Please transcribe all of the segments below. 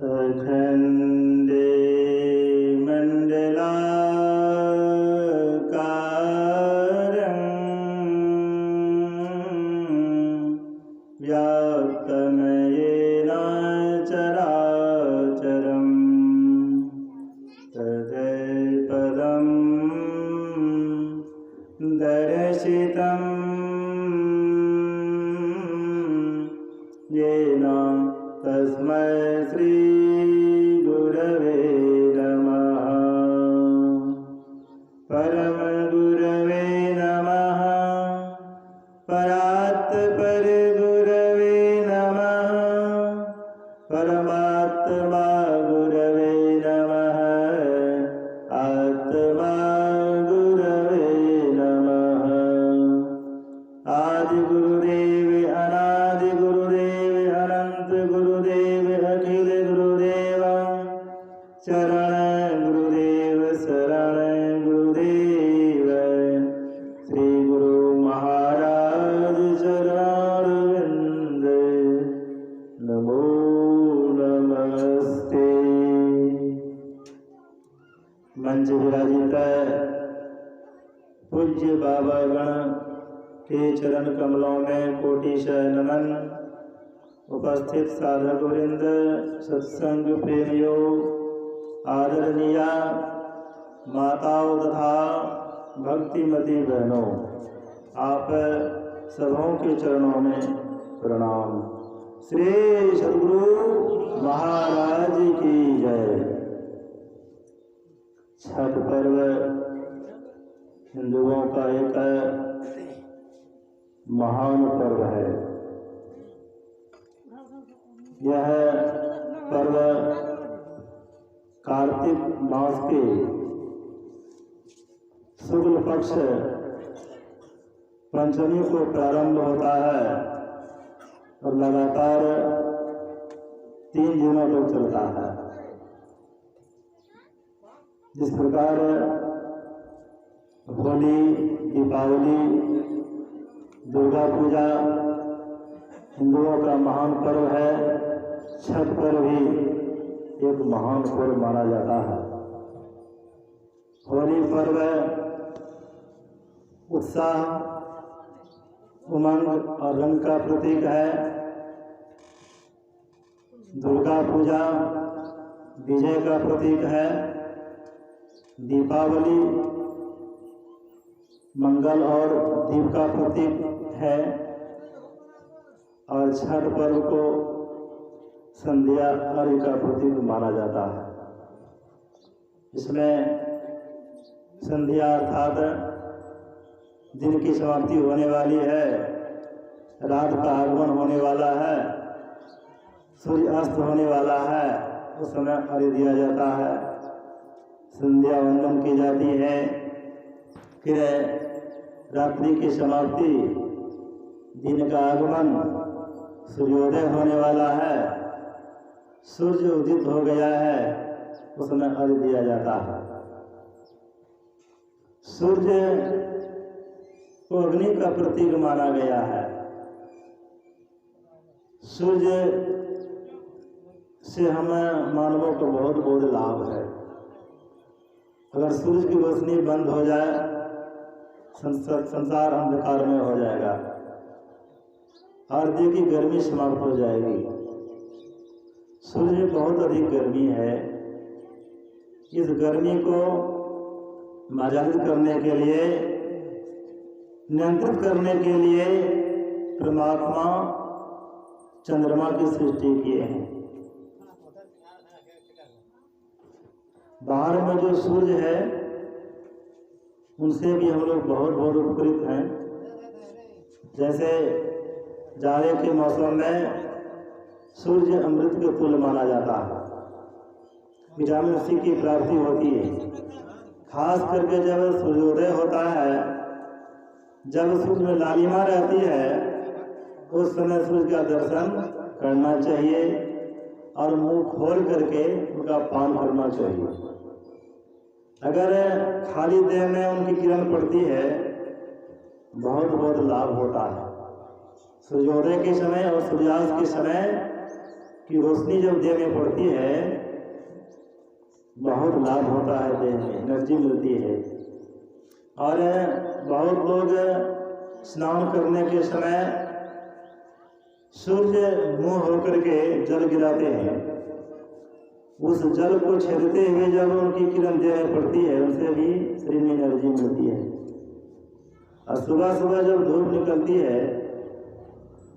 अखंडे मंडलाकारं व्याप्तमयेन चराचरं तत्पदं दर्शितं येन तस्मै श्री गुरवे नमः। परम गुरवे नमः। परात्पर गुरवे नमः। परमात्मा गुरवे नमः। आत्मा गुरवे नमः। आदि गुरुदेव अनादि गुरुदेव अनंत गुरुदेव अखिल गुरुदेव शरण गुरुदेव शरण गुरुदेव श्री गुरु महाराज चरणारविंद नमो नमस्ते। मंच विराजित पूज्य बाबा गण के चरण कमलों में कोटिशः नमन। उपस्थित साधक वृंद, सत्संग प्रेमियों, आदरणीय माताओं तथा भक्तिमती बहनों, आप सबों के चरणों में प्रणाम। श्री सद्गुरु महाराज की जय। छठ पर्व हिंदुओं का एक महान पर्व है। यह पर्व कार्तिक मास के शुक्ल पक्ष पंचमी को प्रारंभ होता है और लगातार 3 दिनों तक चलता है। जिस प्रकार होली, दीपावली, दुर्गा पूजा हिंदुओं का महान पर्व है, छठ पर्व भी एक महान पर्व माना जाता है। होली पर्व उत्साह, उमंग और रंग का प्रतीक है। दुर्गा पूजा विजय का प्रतीक है। दीपावली मंगल और दीप का प्रतीक है और छठ पर्व को संध्या अर्घ्य का प्रतीक माना जाता है। इसमें संध्या अर्थात दिन की समाप्ति होने वाली है, रात का आगमन होने वाला है, सूर्य अस्त होने वाला है, उस समय अर्घ्य दिया जाता है, संध्या वंदन की जाती है। फिर रात्रि की समाप्ति, दिन का आगमन, सूर्योदय होने वाला है, सूर्य उदित हो गया है, उस समय अर्घ्य दिया जाता है। सूर्य को अग्नि का प्रतीक माना गया है। सूर्य से हमें मानवों को बहुत बहुत लाभ है। अगर सूर्य की रोशनी बंद हो जाए, संसार अंधकार में हो जाएगा, आरती की गर्मी समाप्त हो जाएगी। सूर्य बहुत अधिक गर्मी है। इस गर्मी को मर्यादित करने के लिए, नियंत्रित करने के लिए परमात्मा चंद्रमा की सृष्टि किए हैं। बाहर में जो सूर्य है उनसे भी हम लोग बहुत बहुत उपकृत हैं। जैसे जाड़े के मौसम में सूर्य अमृत के तुल्य माना जाता है। विटामिन सी की प्राप्ति होती है। खास करके जब सूर्योदय होता है, जब सूर्य में लालिमा रहती है, उस समय सूर्य का दर्शन करना चाहिए और मुंह खोल करके उनका पान करना चाहिए। अगर खाली देह में उनकी किरण पड़ती है, बहुत बहुत लाभ होता है। सूर्योदय के समय और सूर्यास्त के समय कि रोशनी जब देह में पड़ती है बहुत लाभ होता है, देह में एनर्जी मिलती है। और बहुत लोग स्नान करने के समय सूर्य मुंह होकर के जल गिराते हैं, उस जल को छेदते हुए जब उनकी किरण देह में पड़ती है उनसे भी शरीर में एनर्जी मिलती है। और सुबह सुबह जब धूप निकलती है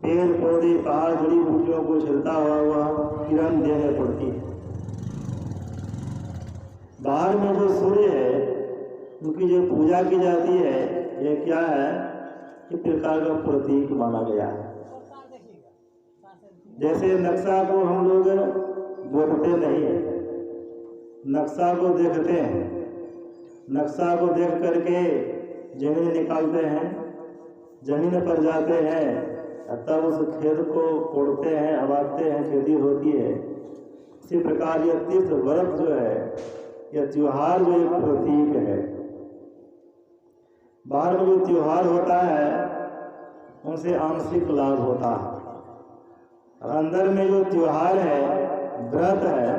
पेड़ पौधे पहाड़ जड़ी बूटियों को छेदता हुआ किरण देह में पड़ती है। बाहर में जो सूर्य है उनकी जो पूजा की जाती है ये क्या है, एक प्रकार का प्रतीक माना गया है। जैसे नक्शा को हम लोग देखते नहीं है, नक्शा को देखते हैं, नक्शा को देख करके जमीन निकालते हैं, जमीन पर जाते हैं तब उस खेत को कोड़ते हैं, आबादते हैं, खेती होती है। इसी प्रकार यह तीर्थ व्रत जो है यह त्योहार जो एक प्रतीक है। बाहर में जो त्योहार होता है उनसे आंशिक लाभ होता है, और अंदर में जो त्योहार है व्रत है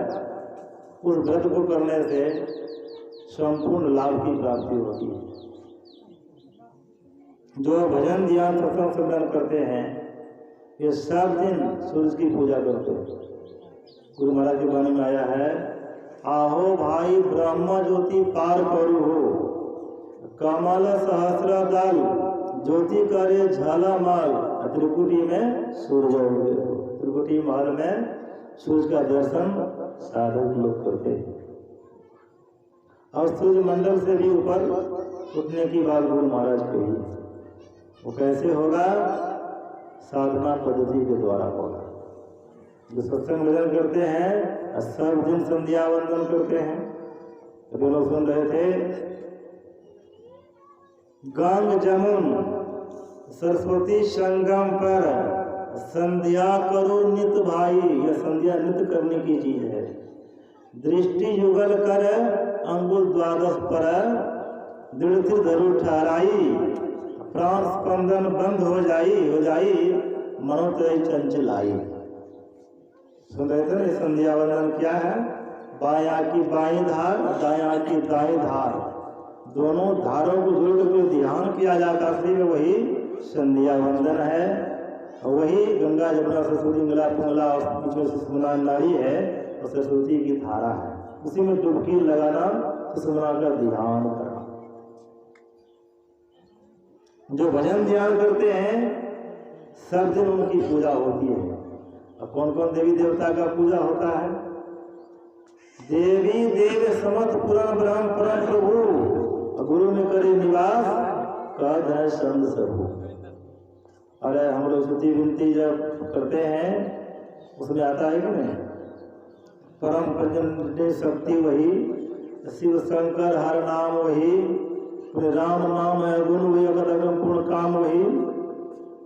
उस व्रत को करने से संपूर्ण लाभ की प्राप्ति होती है। जो भजन ध्यान सत्संग सिमरन करते हैं ये सब दिन सूर्य की पूजा करते हैं। गुरु महाराज की वाणी में आया है, आहो भाई ब्रह्म ज्योति पार करू हो, कमल सहस्र दल ज्योति करे झालामाल। त्रिकुटी में सूर्य उगे, त्रिकुटी महल में सूर्य का दर्शन साधक लोग करते हैं। और सूर्य मंडल से भी ऊपर उठने की बात गुरु महाराज कही, वो कैसे होगा, साधना पद्धति के द्वारा होगा। जो सत्संग भजन करते हैं सब दिन संध्या वंदन करते हैं। अभी लोग सुन रहे थे, गंग जमुन सरस्वती संगम पर संध्या करो नित भाई। यह संध्या नित करने की चीज है। दृष्टि युगल कर अंगुल द्वादश पर, दृढ़ धरु ठहराई, प्राण स्पंदन बंद हो जाई मनोत्रय चंचलाई। सुन रहे थे ना, संध्या वंदन क्या है, बाया की बाई धार दाया की दाई धार, दोनों धारों को जोड़ कर ध्यान किया जाता है, वही संध्या वंदन है। और वही गंगा जमुना सरस्वती मिला पुंगला बीच में सुषुम्ना नाड़ी है और सरस्वती की धारा है, उसी में डुबकी लगाना, सुषुम्ना का ध्यान करना। जो भजन ध्यान करते हैं सब दिन उनकी पूजा होती है। अब कौन कौन देवी देवता का पूजा होता है, देवी देव समत पुराण ब्रह्म परम प्रभु, गुरु में करे निवास कद है संत सबू। अरे हम लोग स्तुति विनती जब करते हैं उसमें आता है कि नहीं, परम प्रजन शक्ति वही, शिव शंकर हर नाम वही, राम नाम है गुण वही, अगम पूर्ण काम वही।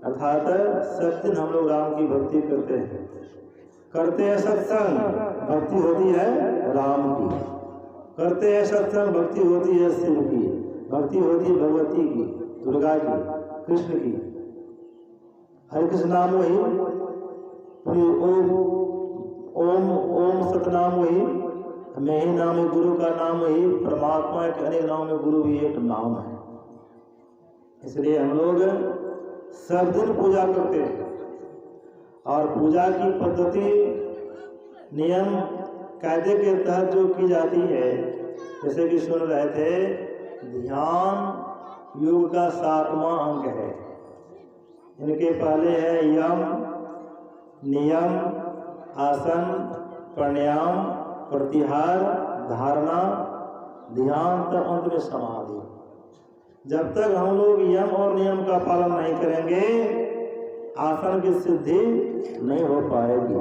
अर्थात सब दिन हम लोग राम की भक्ति करते हैं सत्संग, भक्ति होती है राम की, करते हैं सत्संग, भक्ति होती है शिव की, भक्ति होती है भगवती की, दुर्गा की, कृष्ण की। हरे कृष्ण नाम वही, ओम ओम सतनाम वही, मैं ही नाम है, गुरु का नाम वही, परमात्मा के अनेक नाम में गुरु भी एक नाम है। इसलिए हम लोग सब दिन पूजा करते हैं। और पूजा की पद्धति नियम कायदे के तहत जो की जाती है, जैसे कि सुन रहे थे, ध्यान योग का 7वां अंग है। इनके पहले है यम, नियम, आसन, प्राणायाम, प्रत्याहार, धारणा, ध्यान, तब अंत में समाधि। जब तक हम लोग यम और नियम का पालन नहीं करेंगे आसन की सिद्धि नहीं हो पाएगी।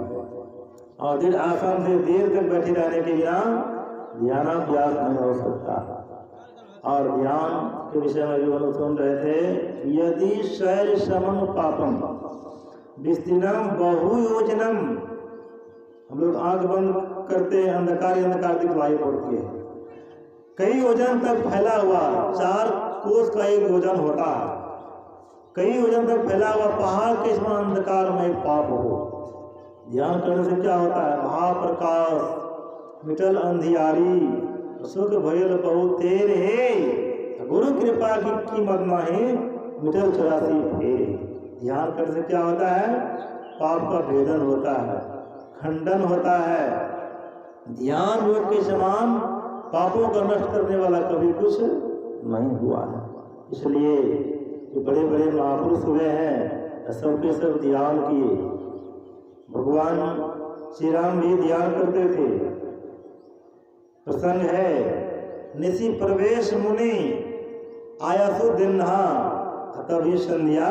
और दिन आसन से देर तक बैठे रहने के बिना ध्यानाभ्यास नहीं हो सकता। और ध्यान के विषय में जो हम लोग सुन रहे थे, यदि शैल समम पापम विस्तीर्णम बहुयोजनम। हम लोग आंख बंद करते हैं, अंधकार दिखलाई पड़ती है, कई योजन तक फैला हुआ 4 कोस का एक योजन होता है, कई योजन तक फैला हुआ पहाड़ के समान अंधकार में पाप हो, ध्यान करने से क्या होता है? महाप्रकाश मिटल अंधियारी, सुख भयल बहु तेरे, गुरु कृपा की कीमत नहीं, मिटल 84 फेरे। ध्यान करने से क्या होता है? पाप का भेदन होता है, खंडन होता है। ध्यान योग के समान पापों का नष्ट करने वाला कभी कुछ नहीं हुआ है। इसलिए जो बड़े बड़े महापुरुष हुए हैं सबके सब ध्यान किए। भगवान श्री राम भी ध्यान करते थे। प्रसंग है, निशि प्रवेश मुनि आयासु दिन तभी संध्या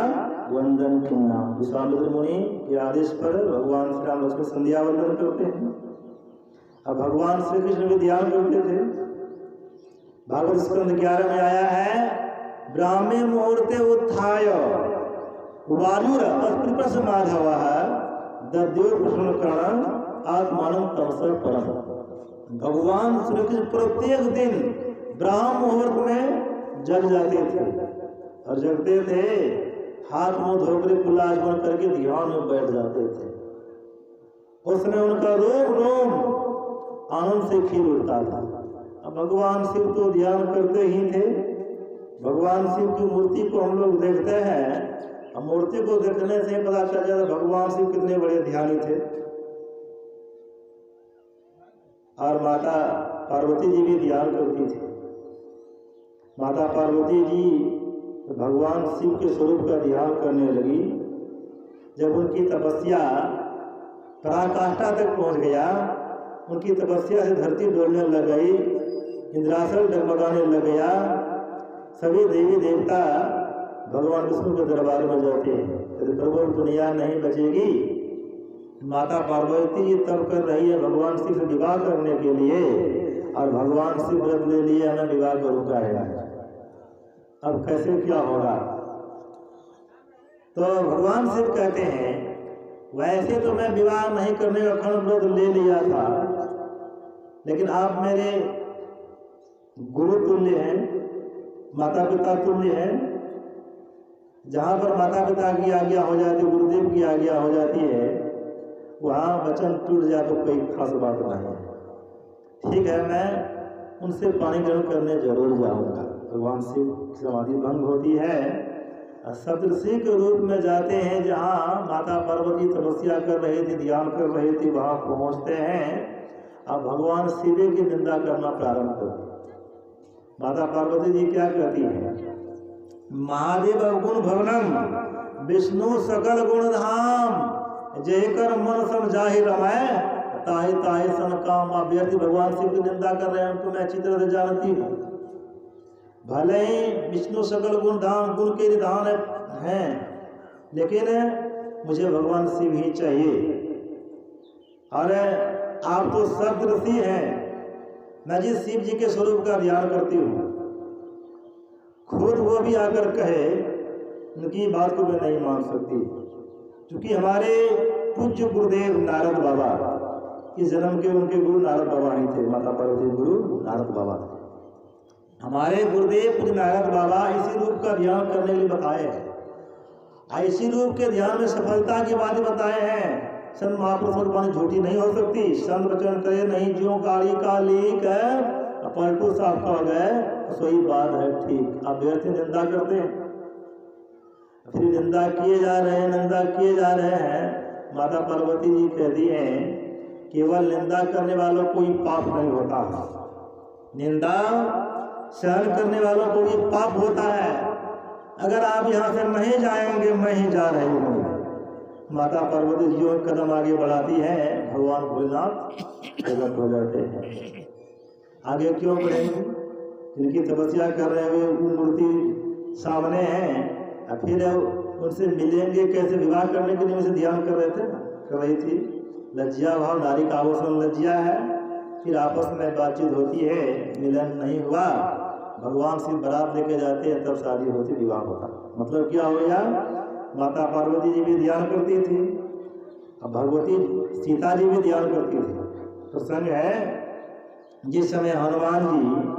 वंदन किन्ना। विश्वामित्र मुनि के आदेश पर भगवान श्री राम लक्ष्मण संध्या वंदन करते हैं। अब भगवान श्री कृष्ण भी ध्यान करते थे। भागवत स्कंद 11 में आया है, ब्राह्मे मुहूर्ते उत्थाय वायुर अस्पृश माधव दद्यो कृष्ण कर्ण आत्मानं तमसा परम। भगवान श्री कृष्ण प्रत्येक दिन ब्राह्म मुहूर्त में जग जाते थे और जगते थे, हाथ मुंह धोकर खुला आचमन करके ध्यान में बैठ जाते थे। उसमें उनका रोम रोम आनंद से खिल उठता था। अब भगवान शिव तो ध्यान करते ही थे। भगवान शिव की मूर्ति को हम लोग देखते हैं, अब मूर्ति को देखने से पता चल जाता भगवान शिव कितने बड़े ध्यानी थे। और माता पार्वती जी भी ध्यान करती थी। माता पार्वती जी भगवान शिव के स्वरूप का ध्यान करने लगी। जब उनकी तपस्या पराकाष्ठा तक पहुंच गया, उनकी तपस्या से धरती डोलने लग गई, इंद्रासन डगमगाने लग गया। सभी देवी देवता भगवान विष्णु के दरबार में जाते हैं, प्रभु दुनिया नहीं बचेगी। माता पार्वती जी तब कर रही है भगवान शिव से विवाह करने के लिए, और भगवान शिव व्रत ले लिए मैं विवाह करूंगा है। अब कैसे क्या होगा? तो भगवान शिव कहते हैं, वैसे तो मैं विवाह नहीं करने का अखंड व्रत ले लिया था, लेकिन आप मेरे गुरु तुल्य हैं, माता पिता तुल्य हैं। जहाँ पर माता पिता की आज्ञा हो जाती, गुरुदेव की आज्ञा हो जाती है, वहाँ वचन टूट जाए तो कोई खास बात नहीं है। ठीक है, मैं उनसे पानी ग्रहण करने जरूर जाऊंगा। भगवान शिव की समाधि भंग होती है, सप्तऋषि के रूप में जाते हैं। जहाँ माता पार्वती तपस्या कर रही थी, ध्यान कर रही थी, वहाँ पहुँचते हैं। अब भगवान शिव की निंदा करना प्रारंभ करते। माता पार्वती जी क्या कहती है? महादेव गुण भवनम विष्णु सकल गुण धाम, जय कर मन समझाहि रमाय ताहि ताहि सन काम। अभ्यर्थी भगवान शिव की निंदा कर रहे हैं, उनको मैं अच्छी तरह से जानती हूँ। भले ही विष्णु सकल गुण धाम, गुण के निधान हैं, लेकिन मुझे भगवान शिव ही चाहिए। अरे आप तो सप्तऋषि हैं, मैं जिस शिव जी के स्वरूप का ध्यान करती हूँ, खुद वो भी आकर कहे, उनकी बात को मैं नहीं मान सकती। क्योंकि हमारे पूज्य गुरुदेव नारद बाबा, इस जन्म के उनके गुरु नारद बाबा ही थे। माता पार्वती गुरु नारद बाबा थे। हमारे गुरुदेव पूज्य नारद बाबा इसी रूप का ध्यान करने के लिए बताए हैं। इसी रूप के ध्यान में सफलता की बातें बताए हैं। संत महापुरुष और वाणी झूठी नहीं हो सकती। संत वचन करे नहीं ज्यों काली का लीक है, पलटू साफ हो गए, सोई बात है ठीक। आप व्यर्थ निंदा करते हैं, फिर निंदा किए जा रहे हैं, निंदा किए जा रहे हैं। माता पार्वती जी कहती हैं, केवल निंदा करने वालों को ही पाप नहीं होता, निंदा सहन करने वालों को भी पाप होता है। अगर आप यहाँ से नहीं जाएंगे, मैं ही जा रही हूँ। माता पार्वती जी जो कदम आगे बढ़ाती है, भगवान भोलेनाथ प्रकट हो जाते हैं। आगे क्यों बढ़ेंगे? जिनकी तपस्या कर रहे हैं वो मूर्ति सामने है, फिर उनसे मिलेंगे कैसे? विवाह करने के लिए उनसे ध्यान कर रहे थे, कर रही थी। लज्जा भाव, नारी का आभूषण लज्जा है। फिर आपस में बातचीत होती है, मिलन नहीं हुआ, भगवान शिव बारात लेके जाते हैं, तब शादी होती, विवाह होता। मतलब क्या हो गया? माता पार्वती जी भी ध्यान करती थी, अब भगवती सीता जी भी ध्यान करती थी। प्रसंग है, जिस समय हनुमान जी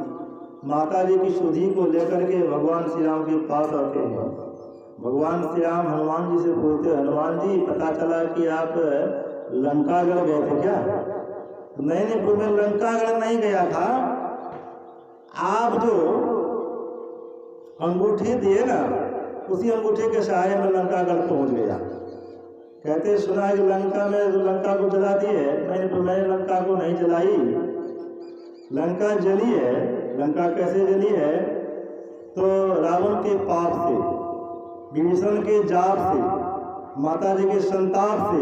माता जी की शुद्धि को लेकर के भगवान श्री राम के पास आते हैं। भगवान श्री राम हनुमान जी से पूछते, हनुमान जी पता चला कि आप लंकागढ़ गए थे क्या? नहीं प्रभु, मैं लंकागढ़ नहीं गया था। आप जो अंगूठी दिए ना, उसी अंगूठी के सहारे में लंकागढ़ पहुंच गया। कहते सुना है कि लंका को जला दिए। नहीं प्रभु, मैंने लंका को नहीं जलाई। लंका जली है। लंका कैसे जली है? तो रावण के पाप से, विभीषण के जाप से, माता जी के संताप से,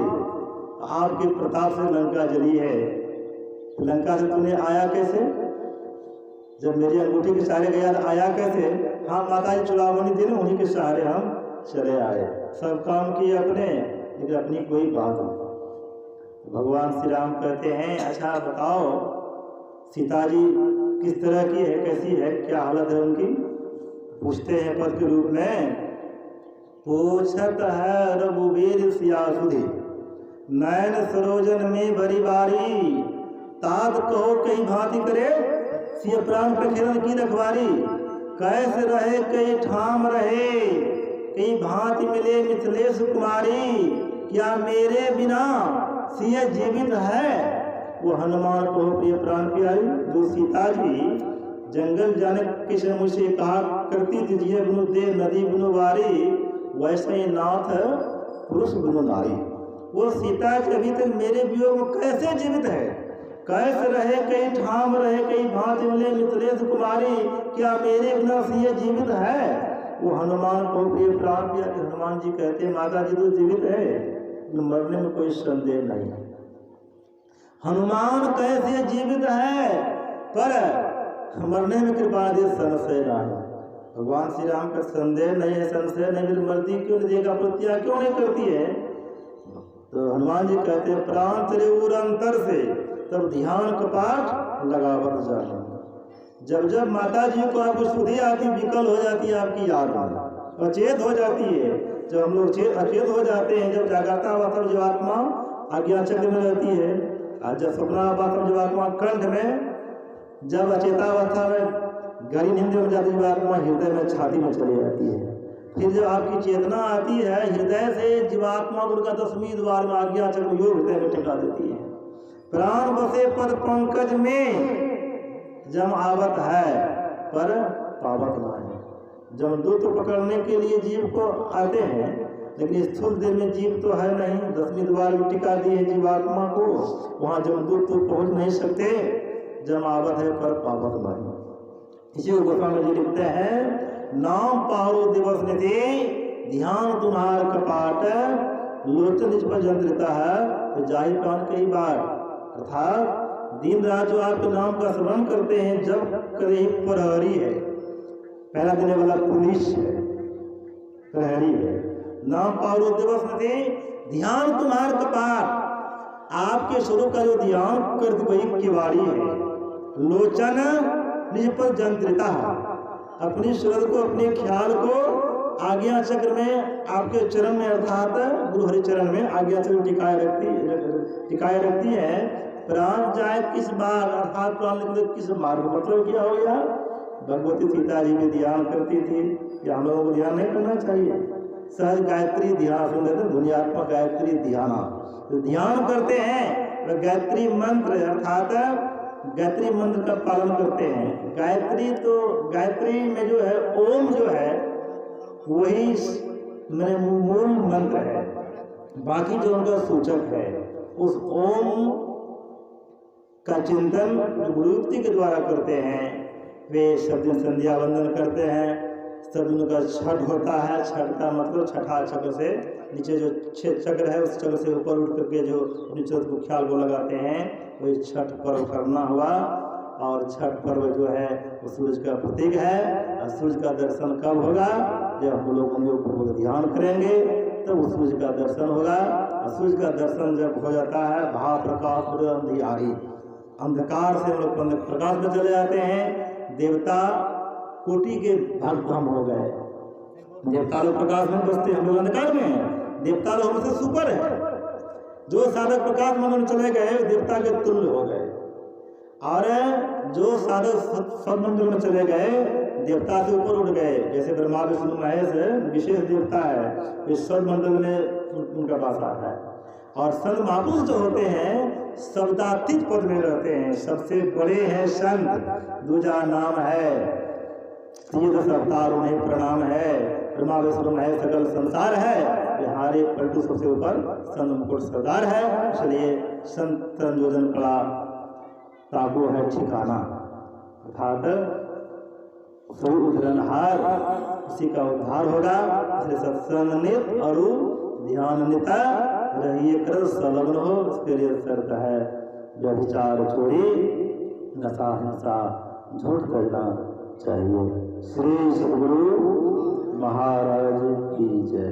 आपके प्रताप से लंका जली है। लंका से तूने आया कैसे? जब मेरी अंगूठी के सहारे गया आया कैसे? हाँ, माता जी चुड़ावनी थी ना, उन्हीं के सहारे हम चले आए। सब काम किए अपने, लेकिन अपनी कोई बात नहीं। भगवान श्री राम कहते हैं, अच्छा बताओ सीता जी किस तरह की है, कैसी है, क्या हालत है उनकी? पूछते हैं पद के रूप में। पूछत है रघुवीर सियासुधि, नयन सरोजन में बड़ी बारी, तात कहो कई भांति करे, सिय प्राण प्रखेरन की रखवारी। कैसे रहे कई ठाम रहे, कई भांति मिले मिथिलेश कुमारी, क्या मेरे बिना सिय जीवित है, वो हनुमान को प्रिय प्राण प्यारी। जो सीता जी जंगल जाने किसी मुझसे कहा करती थी, जिये गुनु दे नदी गुनु वारी, वैसे ही नाथ पुरुष गुनु नारी। वो सीता जी अभी तक मेरे वियोग में कैसे जीवित है? कैसे रहे कई ठाम रहे, कई भांति मिले मिथिलेश कुमारी, क्या मेरे बिना सिय जीवित है, वो हनुमान को प्रिय प्राण प्यारी। हनुमान जी कहते माता जी तो जीवित है, मरने में कोई संदेह नहीं। हनुमान कैसे जीवित है, पर मरने में कृपा दे संशय नहीं। भगवान श्री राम का संदेह नहीं है, संशय नहीं, फिर मरती क्यों नहीं देगा, प्रतिज्ञा क्यों नहीं करती है? तो हनुमान जी कहते हैं प्राण तेरे उर अंतर से, तब ध्यान कपाट लगावत जाना। जब जब माता जी को आपको सुधी आती, विकल हो जाती है आपकी याद में, अचेत हो जाती है। जब हम लोग अचेत हो जाते हैं, जब जागृता अवस्था जब आत्मा आज्ञा चक्र में रहती है, और जब स्वप्नावस्था जब आत्मा कंठ में, जब अचेतावस्था में गहरी नींद में जाती है, आत्मा हृदय में छाती में चली जाती है। फिर जब आपकी चेतना आती है, हृदय से जीवात्मा को उनका 10वीं द्वार में आज्ञा चक्र योग हृदय में टिका देती है। प्राण बसे पद पंकज में, जम आवत है पर पावत नहीं। जमदूत पकड़ने के लिए जीव को आते हैं, लेकिन स्थूल देह में जीव तो है नहीं, 10वीं द्वार में टिका दी है जीवात्मा को, वहाँ जमदूत तो पहुँच नहीं सकते। जम आवत है पर पावत नहीं। इसी को गोस्वामी जी लिखते हैं, नाम पारो दिवस निधि, ध्यान तुम्हार कपाट, लोचन निज पर जंत्रिता है, तो जाहि प्राण कई बार। अर्थात दिन रात जो आपके नाम का स्मरण करते हैं, जब करे प्रहरी है, पहला देने वाला पुलिस है, प्रहरी है। नाम पारो दिवस निधि, ध्यान तुम्हार कपाट, आपके स्वरूप का जो ध्यान कर वही किवाड़ी है। लोचन निज पर जंत्रिता है, अपनी शरद को, अपने ख्याल को आज्ञा चक्र में, आपके चरण में अर्थात गुरु हरि चरण में आज्ञा चक्र टिकाए रखती है। प्राण जाए किस बार, अर्थात प्राण निकले किस मार्ग, मतलब क्या हो गया? भगवती सीता जी भी ध्यान करती थी, या हम लोगों को ध्यान नहीं करना चाहिए? सहज गायत्री ध्यान सुन लेते, दुनियात्मक गायत्री ध्यान, तो ध्यान करते हैं, वह गायत्री मंत्र अर्थात गायत्री मंत्र का पालन करते हैं। गायत्री में जो है ओम जो है वही मेरे मूल मंत्र है, बाकी जो उनका सूचक है, उस ओम का चिंतन जो गुरुयुक्ति के द्वारा करते हैं, वे सब दिन संध्या वंदन करते हैं। सब दिन का छठ होता है, छठ का मतलब छठा चक्र से नीचे जो 6 चक्र है, उस चक्र से ऊपर उठ करके जो नीचे को ख्याल को लगाते हैं, वही छठ पर्व करना हुआ। और छठ पर्व जो है वो सूर्य का प्रतीक है, और सूर्य का दर्शन कब होगा? जब हम लोग पूर्वक ध्यान करेंगे तब उस सूर्य का दर्शन होगा। और सूर्य का दर्शन जब हो जाता है, भाव प्रकाश अंधियारी, अंधकार से हम लोग प्रकाश में चले जाते हैं। देवता कोटि के भक्त हम हो गए, देवता लोग प्रकाश में बसते, हम लोग अंधकार में हैं। देवता लोग हमसे सुपर है, जो साधक प्रकाश मंडल में चले गए देवता के तुल्य हो गए, और जो साधक सदमंडल में चले गए देवता से ऊपर उठ गए। जैसे ब्रह्मा विष्णु महेश विशेष देवता है, इस सदमंडल में उनका वास आता है। और संत महापुरुष जो होते हैं शब्दातीत पद में रहते हैं। सबसे बड़े हैं संत, दूजा नाम है, ये 10 अवतार उन्हें प्रणाम है, ब्रह्मा विष्णु है, सकल संसार है, बिहारी पलटू सबसे ऊपर संत मुकुट सरदार है। इसलिए संत संयोजन कला ताको है ठिकाना, अर्थात सभी उद्धरणहार उसी का उद्धार होगा। इसलिए सत्संग नित और ध्यान निता रहिए कर संलग्न हो। उसके लिए शर्त है व्यभिचार छोड़ी, नशा हिंसा झूठ करना चाहिए। श्री सद्गुरु महाराज की जय।